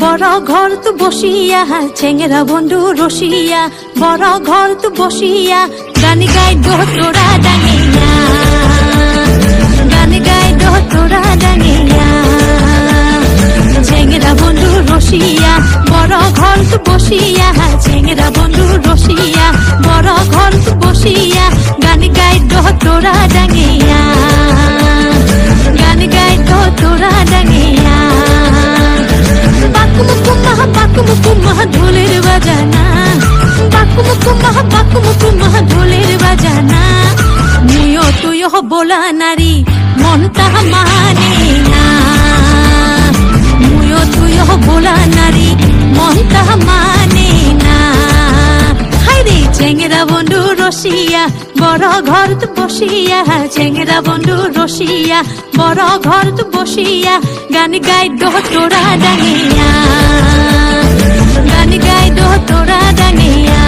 বড় ঘর তো বসিয়া চেঙ্গেরা বন্ধু রসিয়া বড় ঘর তো বসিয়া গান গাই দো তোরা ডাঙিয়া গান গাই দো তোরা ডাঙিয়া চেঙ্গেরা বন্ধু রসিয়া বড় ঘর তো বসিয়া চেঙ্গেরা বন্ধু রসিয়া বড় ঘর তো বসিয়া গান গাই দো তোরা ডাঙিয়া গান গাই দো তোরা ডাঙিয়া বাকুমুকুমা ঢোলের বাজানা বাকুমুকুমা ঢোলের বাজানা নিও তুই বোলা নারী মনটা মানে না মুয়ো তুই বোলা নারী মনটা মানে না হাইরে চেঙ্গেরা বন্ধু রসিয়া বড় ঘর তো বসিয়া চেঙ্গেরা বন্ধু রসিয়া বড় ঘর তো বসিয়া গান গাই দো তোরা ডাঙিয়া গান গাই দো তোরা ডাঙিয়া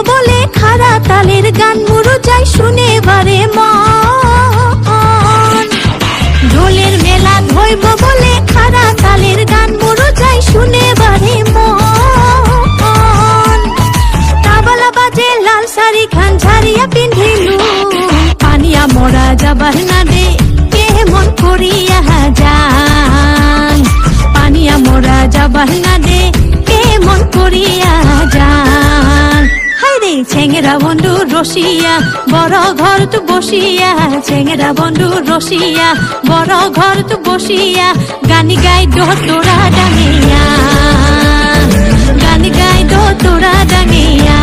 বলে খারা তালের গান মুরু যাই শুনে বারে মন ঢোলের মেলা ধইব বলে খারা তালের গান মুরু যাই শুনে বারে মন তাবলা বাজে লাল শাড়ি খান ঝাড়িয়া পিন্ধিলু পানিয়া মরা যাবার না দে কে মন করিয়া যান পানিয়া মরা যাবার না দে কে মন করিয়া যান চেঙ্গেরা বন্ধু রসিয়া বড় ঘর তো বসিয়া চেঙ্গেরা বন্ধু রসিয়া বড় ঘর তো বসিয়া গান গাই দো তোরা ডাঙিয়া গান গাই দো তোরা ডাঙিয়া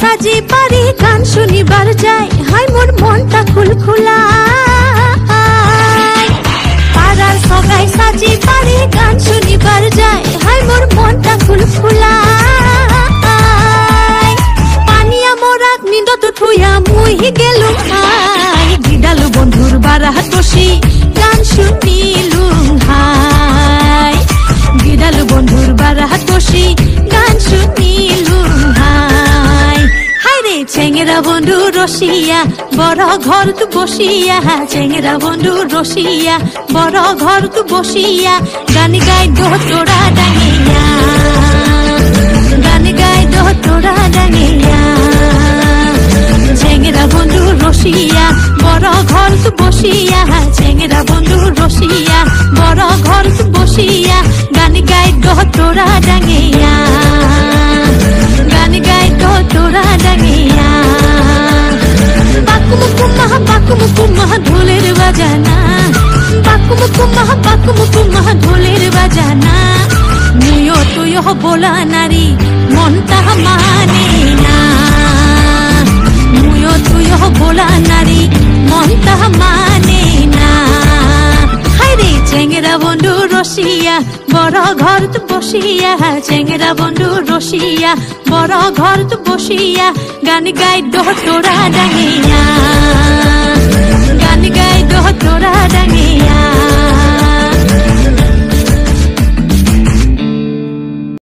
সাজি পারি গান শুনিবার যাই হাই মোর মনটা খুলখুলা পাড়ার সগাই সাজি পারি গান শুনিবার যাই হাই মোর মনটা খুলখুলা পানিয়া মোরাক নিন্দত থুইয়া মুই গেলু হাই দিদালু বন্ধুর বারাহাত বসি গান শুনিলু হাই দিদালু বন্ধুর বারাহাত বসি গান শুনিলু হাই চেঙ্গেরা বন্ধু রসিয়া বড় ঘর তো বসিয়া চেঙ্গেরা বন্ধু রসিয়া বড় ঘর তো বসিয়া গান গাই দো তোরা ডাঙিয়া গান গাই দো তোরা ডাঙিয়া চেঙ্গেরা বন্ধু রসিয়া বড় ঘর তো বসিয়া চেঙ্গেরা বন্ধু রসিয়া বড় ঘর তো বসিয়া গান গাই দো তোরা ডাঙিয়া গান গাই দো তোরা ডাঙিয়া বাকুমুকুমা ঢোলের বাজানা বাকুমুকুমা ঢোলের বাজানা নিও তুই বোলা নারী মনটা মানে না মুয়ো তুই বোলা নারী মনটা মানে না হাইরে চেঙ্গেরা বন্ধু রসিয়া বড় ঘর তো বসিয়া চেঙ্গেরা বন্ধু রসিয়া বড় ঘর তো বসিয়া গান গাই দো তোরা ডাঙিয়া গান গাই দো তোরা ডাঙিয়া